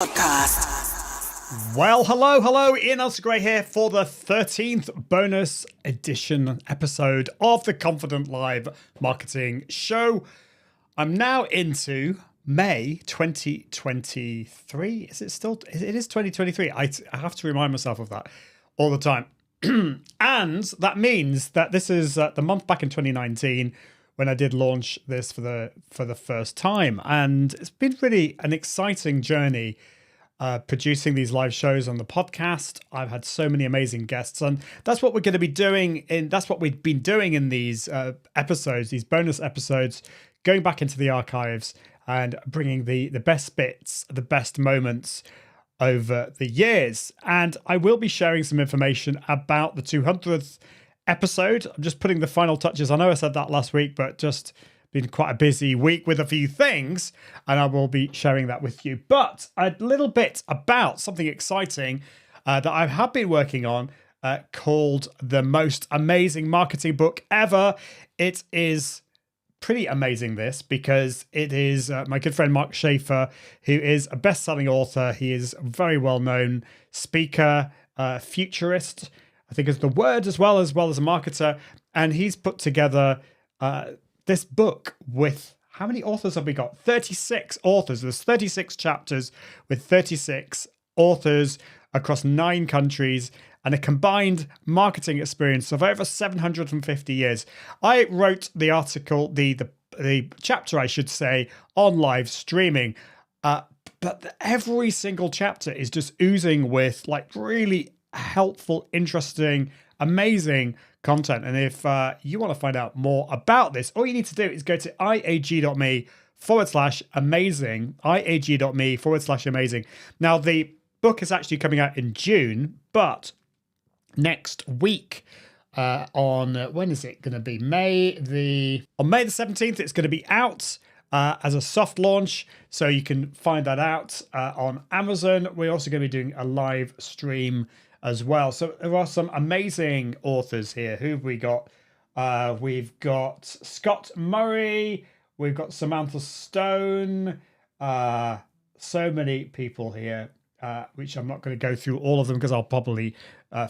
Podcast. Well, hello, Ian Gray here for the 13th bonus edition episode of the Confident Live Marketing Show. I'm now into May 2023. Is it still? It is 2023. I have to remind myself of that all the time. And that means that this is the month back in 2019 when I did launch this for the first time. And it's been really an exciting journey producing these live shows on the podcast. I've had so many amazing guests, and that's what we're going to be doing that's what we've been doing in these episodes, these bonus episodes, going back into the archives and bringing the best bits, the best moments over the years. And I will be sharing some information about the 200th episode. I'm just putting the final touches. I know I said that last week, but just been quite a busy week with a few things, and I will be sharing that with you. But a little bit about something exciting that I have been working on called The Most Amazing Marketing Book Ever. It is pretty amazing, this, because it is my good friend Mark Schaefer, who is a best-selling author. He is a very well-known speaker, futurist, I think is the word, as well as a marketer. And he's put together this book with, how many authors have we got? 36 authors. There's 36 chapters with 36 authors across 9 countries and a combined marketing experience of over 750 years. I wrote the article, the chapter, I should say, on live streaming. But every single chapter is just oozing with like really helpful, interesting, amazing content. And if you want to find out more about this, all you need to do is go to iag.me/amazing, iag.me/amazing. Now, the book is actually coming out in June, but next week, on when is it going to be? On May the 17th, it's going to be out as a soft launch, so you can find that out on Amazon. We're also going to be doing a live stream as well. So there are some amazing authors here. Who have we got? We've got Scott Murray. We've got Samantha Stone. So many people here, which I'm not going to go through all of them because I'll probably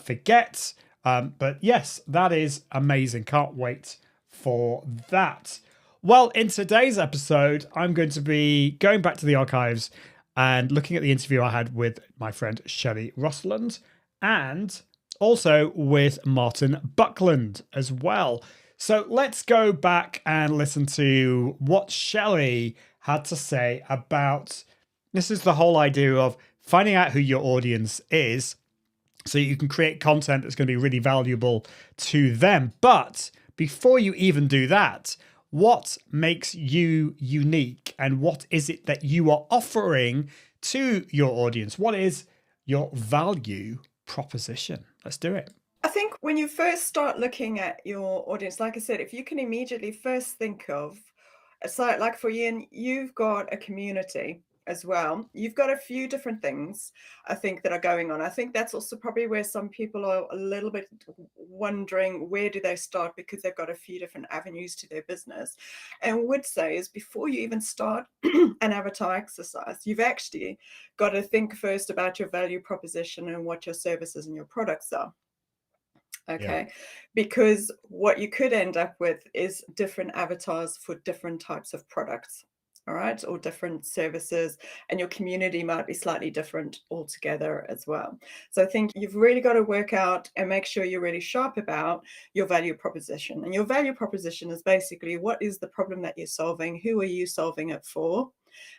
forget. But yes, that is amazing. Can't wait for that. Well, in today's episode, I'm going to be going back to the archives and looking at the interview I had with my friend Shelley Röstlund, and also with Martin Buckland as well. So let's go back and listen to what Shelley had to say about, this is the whole idea of finding out who your audience is so you can create content that's going to be really valuable to them. But before you even do that, what makes you unique, and what is it that you are offering to your audience? What is your value proposition? Let's do it. I think when you first start looking at your audience, like I said, if you can immediately first think of, so like for Ian, you've got a community as well. You've got a few different things, I think, that are going on. I think that's also probably where some people are a little bit wondering, where do they start, because they've got a few different avenues to their business. And would say is, before you even start an avatar exercise, you've actually got to think first about your value proposition and what your services and your products are. Okay, yeah. Because what you could end up with is different avatars for different types of products. All right, or different services, and your community might be slightly different altogether as well. So I think you've really got to work out and make sure you're really sharp about your value proposition. And your value proposition is basically, what is the problem that you're solving? Who are you solving it for?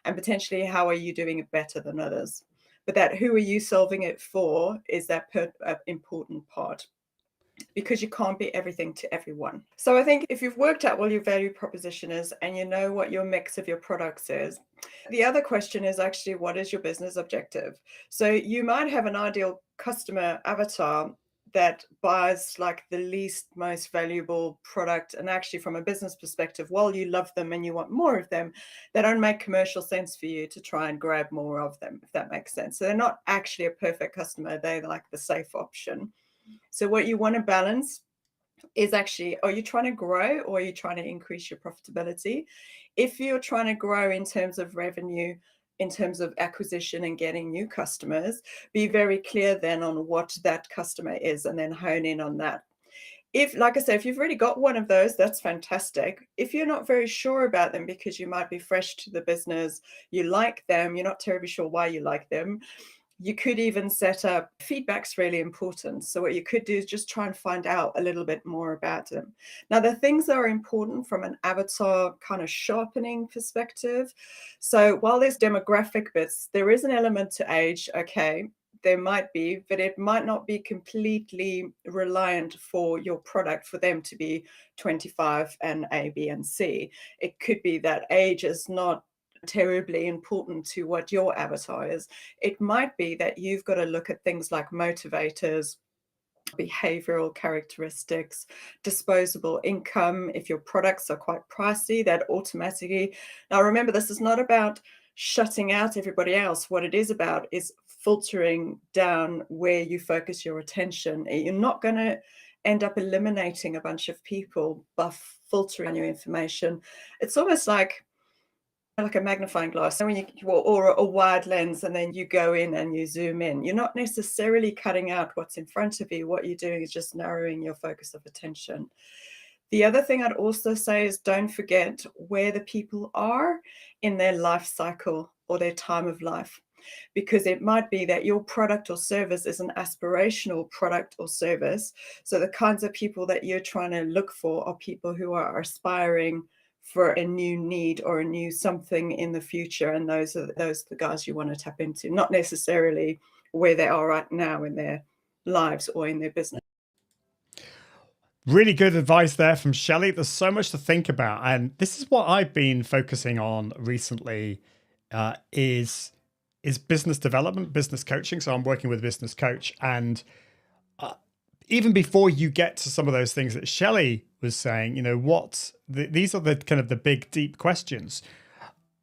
And potentially, how are you doing it better than others? But that who are you solving it for is that important part, because you can't be everything to everyone. So I think if you've worked out what your value proposition is and you know what your mix of your products is, the other question is actually, what is your business objective? So you might have an ideal customer avatar that buys like the least most valuable product, and actually from a business perspective, while you love them and you want more of them, they don't make commercial sense for you to try and grab more of them, if that makes sense. So they're not actually a perfect customer, they're like the safe option. So what you want to balance is actually, are you trying to grow or are you trying to increase your profitability? If you're trying to grow in terms of revenue, in terms of acquisition and getting new customers, be very clear then on what that customer is and then hone in on that. If, like I say, if you've already got one of those, that's fantastic. If you're not very sure about them because you might be fresh to the business, you like them, you're not terribly sure why you like them, you could even set up feedback's really important. So what you could do is just try and find out a little bit more about them. Now, the things that are important from an avatar kind of sharpening perspective. So while there's demographic bits, there is an element to age. Okay, there might be, but it might not be completely reliant for your product for them to be 25 and A, B, and C. It could be that age is not terribly important to what your avatar is. It might be that you've got to look at things like motivators, behavioral characteristics, disposable income. If your products are quite pricey, that automatically. Now, remember, this is not about shutting out everybody else. What it is about is filtering down where you focus your attention. You're not going to end up eliminating a bunch of people by filtering your information. It's almost like a magnifying glass. So when you, or a wide lens, and then you go in and you zoom in, you're not necessarily cutting out what's in front of you. What you're doing is just narrowing your focus of attention. The other thing I'd also say is don't forget where the people are in their life cycle or their time of life, because it might be that your product or service is an aspirational product or service. So the kinds of people that you're trying to look for are people who are aspiring for a new need or a new something in the future. And those are the guys you want to tap into, not necessarily where they are right now in their lives or in their business. Really good advice there from Shelley. There's so much to think about. And this is what I've been focusing on recently is business development, business coaching. So I'm working with a business coach. And even before you get to some of those things that Shelley was saying, you know, these are the kind of the big, deep questions.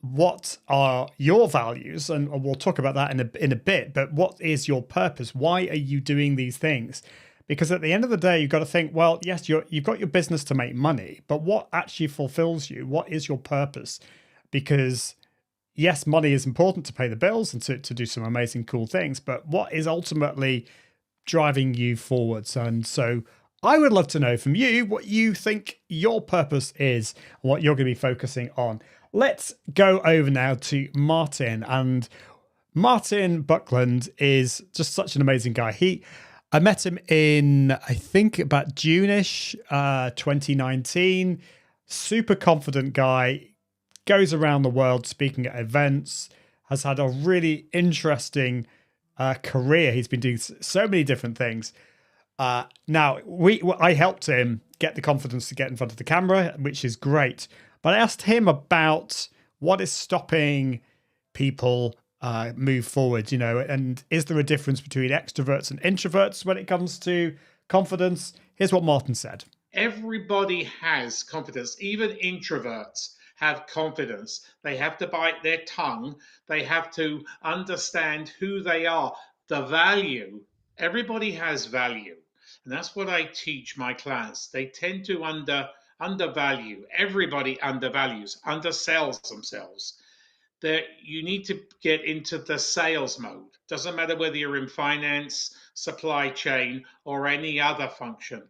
What are your values? And we'll talk about that in a bit, but what is your purpose? Why are you doing these things? Because at the end of the day, you've got to think, well, yes, you've got your business to make money, but what actually fulfills you? What is your purpose? Because yes, money is important to pay the bills and to do some amazing, cool things, but what is ultimately driving you forwards? And so I would love to know from you what you think your purpose is, what you're going to be focusing on. Let's go over now to Martin. And Martin Buckland is just such an amazing guy. I met him in, I think, about June-ish, 2019. Super confident guy, goes around the world speaking at events, has had a really interesting career. He's been doing so many different things. Now, I helped him get the confidence to get in front of the camera, which is great. But I asked him about what is stopping people move forward, you know, and is there a difference between extroverts and introverts when it comes to confidence? Here's what Martin said. Everybody has confidence, even introverts have confidence. They have to bite their tongue. They have to understand who they are, the value. Everybody has value. And that's what I teach my clients. They tend to undervalue. Everybody undersells themselves. That you need to get into the sales mode. Doesn't matter whether you're in finance, supply chain, or any other function.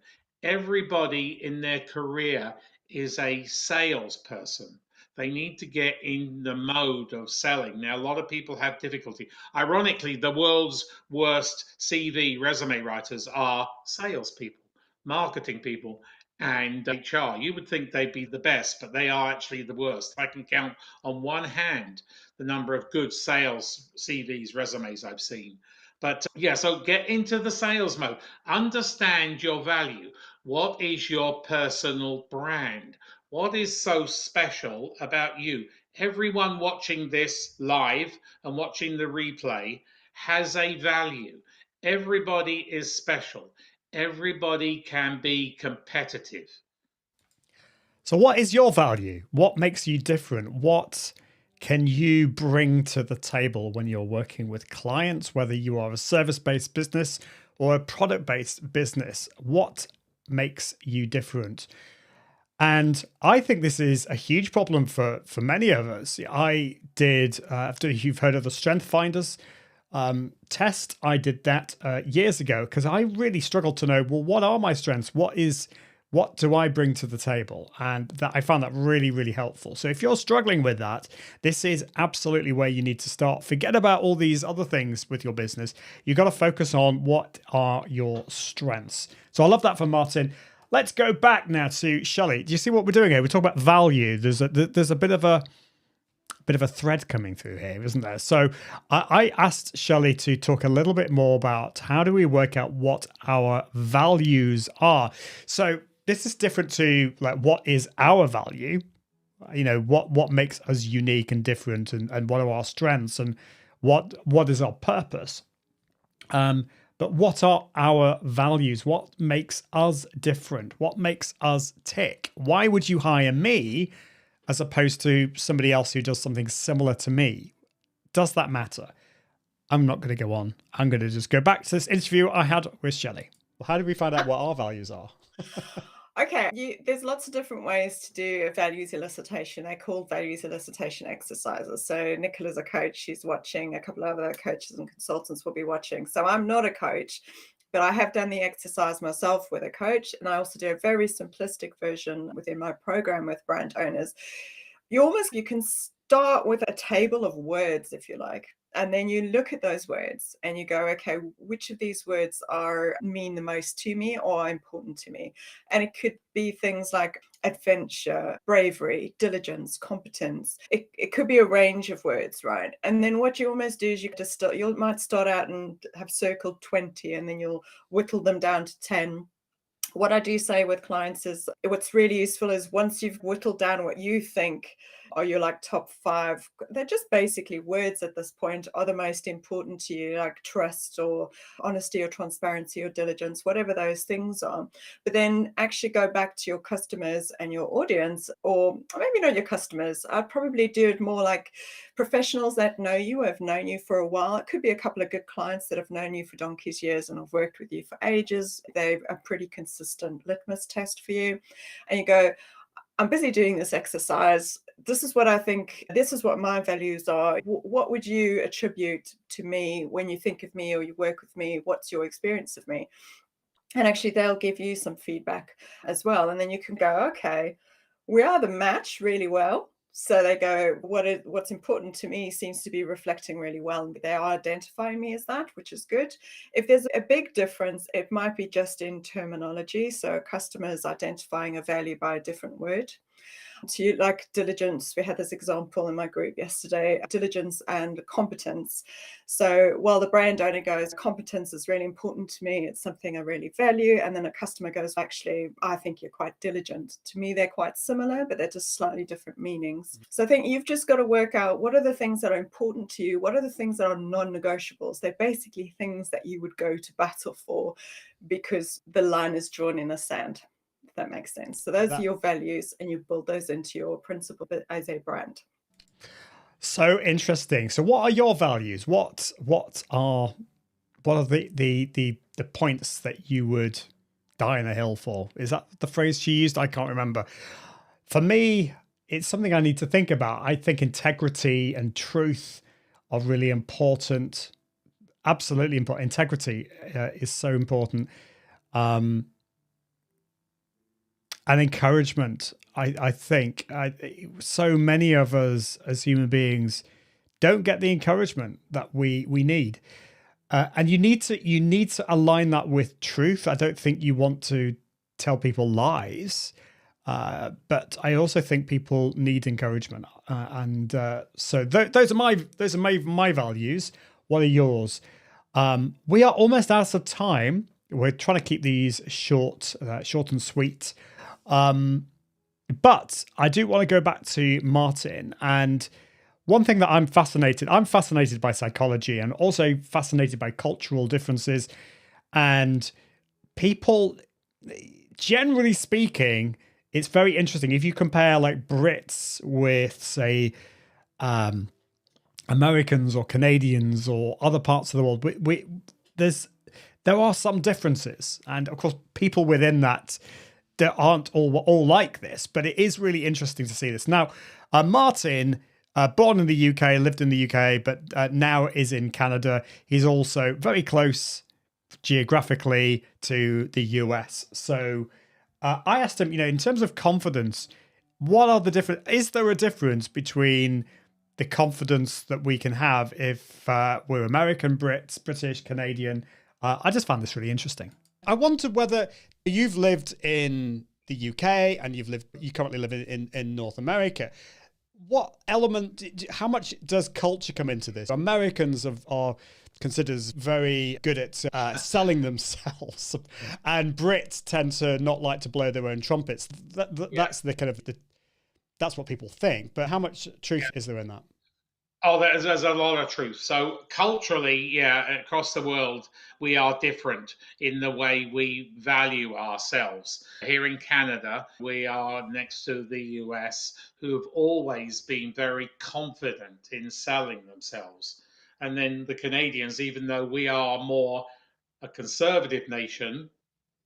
Everybody in their career is a salesperson. They need to get in the mode of selling. Now, a lot of people have difficulty. Ironically, the world's worst CV resume writers are salespeople, marketing people, and HR. You would think they'd be the best, but they are actually the worst. I can count on one hand the number of good sales CVs, resumes I've seen. But yeah, so get into the sales mode. Understand your value. What is your personal brand? What is so special about you? Everyone watching this live and watching the replay has a value. Everybody is special. Everybody can be competitive. So what is your value? What makes you different? What can you bring to the table when you're working with clients, whether you are a service-based business or a product-based business? What makes you different? And I think this is a huge problem for many of us. I did, after you've heard of the Strength Finders test, I did that years ago because I really struggled to know, well, what are my strengths? What do I bring to the table? And that I found that really, really helpful. So if you're struggling with that, this is absolutely where you need to start. Forget about all these other things with your business. You've got to focus on what are your strengths. So I love that from Martin. Let's go back now to Shelley. Do you see what we're doing here? We talk about value. There's a bit of a thread coming through here, isn't there? So I asked Shelley to talk a little bit more about how do we work out what our values are. So this is different to like what is our value, what makes us unique and different, and what are our strengths and what is our purpose. But what are our values? What makes us different? What makes us tick? Why would you hire me as opposed to somebody else who does something similar to me? Does that matter? I'm not going to go on. I'm going to just go back to this interview I had with Shelley. Well, how did we find out what our values are? Okay, there's lots of different ways to do a values elicitation. They're called values elicitation exercises. So Nicola's a coach, she's watching, a couple of other coaches and consultants will be watching. So I'm not a coach, but I have done the exercise myself with a coach. And I also do a very simplistic version within my program with brand owners. You can start with a table of words, if you like. And then you look at those words and you go, okay, which of these words mean the most to me or are important to me? And it could be things like adventure, bravery, diligence, competence. It could be a range of words, right? And then what you almost do is you might start out and have circled 20 and then you'll whittle them down to 10. What I do say with clients is what's really useful is once you've whittled down what you think are your like top 5, they're just basically words at this point are the most important to you, like trust or honesty or transparency or diligence, whatever those things are. But then actually go back to your customers and your audience, or maybe not your customers. I'd probably do it more like professionals that know you, have known you for a while. It could be a couple of good clients that have known you for donkey's years and have worked with you for ages. They're a pretty consistent litmus test for you. And you go, I'm busy doing this exercise. This is what I think. This is what my values are. What would you attribute to me when you think of me or you work with me? What's your experience of me? And actually, they'll give you some feedback as well. And then you can go, okay, we are the match really well. So they go, what's important to me seems to be reflecting really well. They are identifying me as that, which is good. If there's a big difference, it might be just in terminology. So customers identifying a value by a different word. To like diligence, we had this example in my group yesterday, diligence and competence. So while the brand owner goes, competence is really important to me, it's something I really value, and then a customer goes, actually, I think you're quite diligent. To me, they're quite similar, but they're just slightly different meanings. So I think you've just got to work out what are the things that are important to you, what are the things that are non-negotiables. They're basically things that you would go to battle for because the line is drawn in the sand. That makes sense. So those are your values and you build those into your principle as a brand. So interesting. So what are your values? What are the points that you would die on a hill for? Is that the phrase she used? I can't remember. For me, it's something I need to think about. I think integrity and truth are really important. Absolutely important. Integrity is so important. And encouragement. I think so many of us as human beings don't get the encouragement that we need, and you need to align that with truth. I don't think you want to tell people lies, but I also think people need encouragement, and so those are my values. What are yours? We are almost out of time. We're trying to keep these short and sweet. But I do want to go back to Martin, and one thing that I'm fascinated by psychology and also fascinated by cultural differences, and people, generally speaking, it's very interesting. If you compare like Brits with say, Americans or Canadians or other parts of the world, there are some differences. And of course, people within that that aren't all like this, but it is really interesting to see this. Now, Martin, born in the UK, lived in the UK, but now is in Canada. He's also very close geographically to the US. So I asked him, in terms of confidence, what are the different? Is there a difference between the confidence that we can have if we're American, Brits, British, Canadian? I just found this really interesting. I wondered whether you've lived in the UK and you currently live in North America. What element, how much does culture come into this? Americans are considered very good at selling themselves, and Brits tend to not like to blow their own trumpets. That's the kind of that's what people think. But how much truth is there in that? Oh, there's a lot of truth. So culturally, across the world, we are different in the way we value ourselves. Here in Canada, we are next to the US, who have always been very confident in selling themselves. And then the Canadians, even though we are more a conservative nation,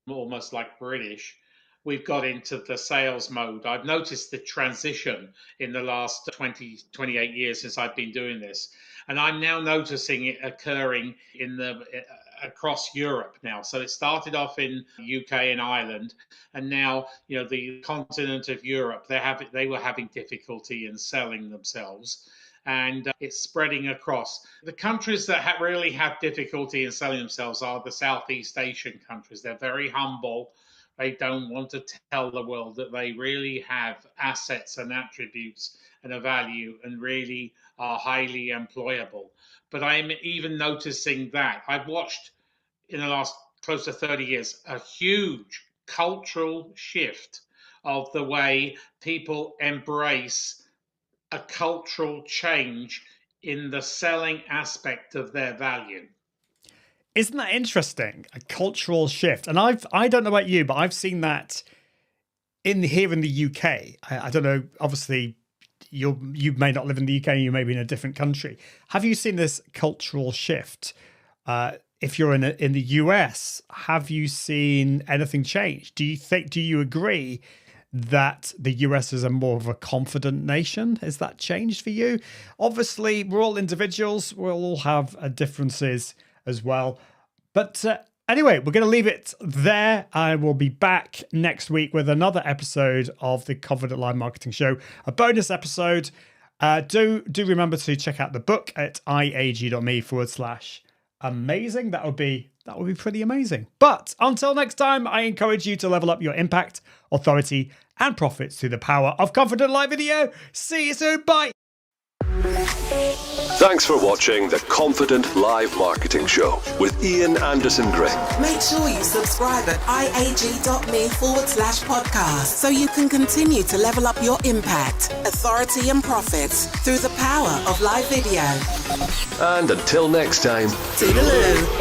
almost like British, we've got into the sales mode. I've noticed the transition in the last 28 years since I've been doing this. And I'm now noticing it occurring across Europe now. So it started off in UK and Ireland, and now the continent of Europe, they were having difficulty in selling themselves, and it's spreading across. The countries that really have difficulty in selling themselves are the Southeast Asian countries. They're very humble. They don't want to tell the world that they really have assets and attributes and a value and really are highly employable. But I'm even noticing that. I've watched in the last close to 30 years a huge cultural shift of the way people embrace a cultural change in the selling aspect of their value. Isn't that interesting? A cultural shift. And I don't know about you, but I've seen that here in the UK. I don't know, obviously you may not live in the UK, you may be in a different country. Have you seen this cultural shift? If you're in the US, have you seen anything change? Do you agree that the US is more of a confident nation? Has that changed for you? Obviously, we're all individuals. We'll all have differences as well. But anyway, we're going to leave it there. I will be back next week with another episode of the Confident Live Marketing Show, a bonus episode. Do remember to check out the book at iag.me/amazing. That would be pretty amazing. But until next time, I encourage you to level up your impact, authority, and profits through the power of Confident Live Video. See you soon. Bye. Thanks for watching the Confident Live Marketing Show with Ian Anderson Gray. Make sure you subscribe at iag.me/podcast so you can continue to level up your impact, authority, and profits through the power of live video. And until next time, Toodaloo.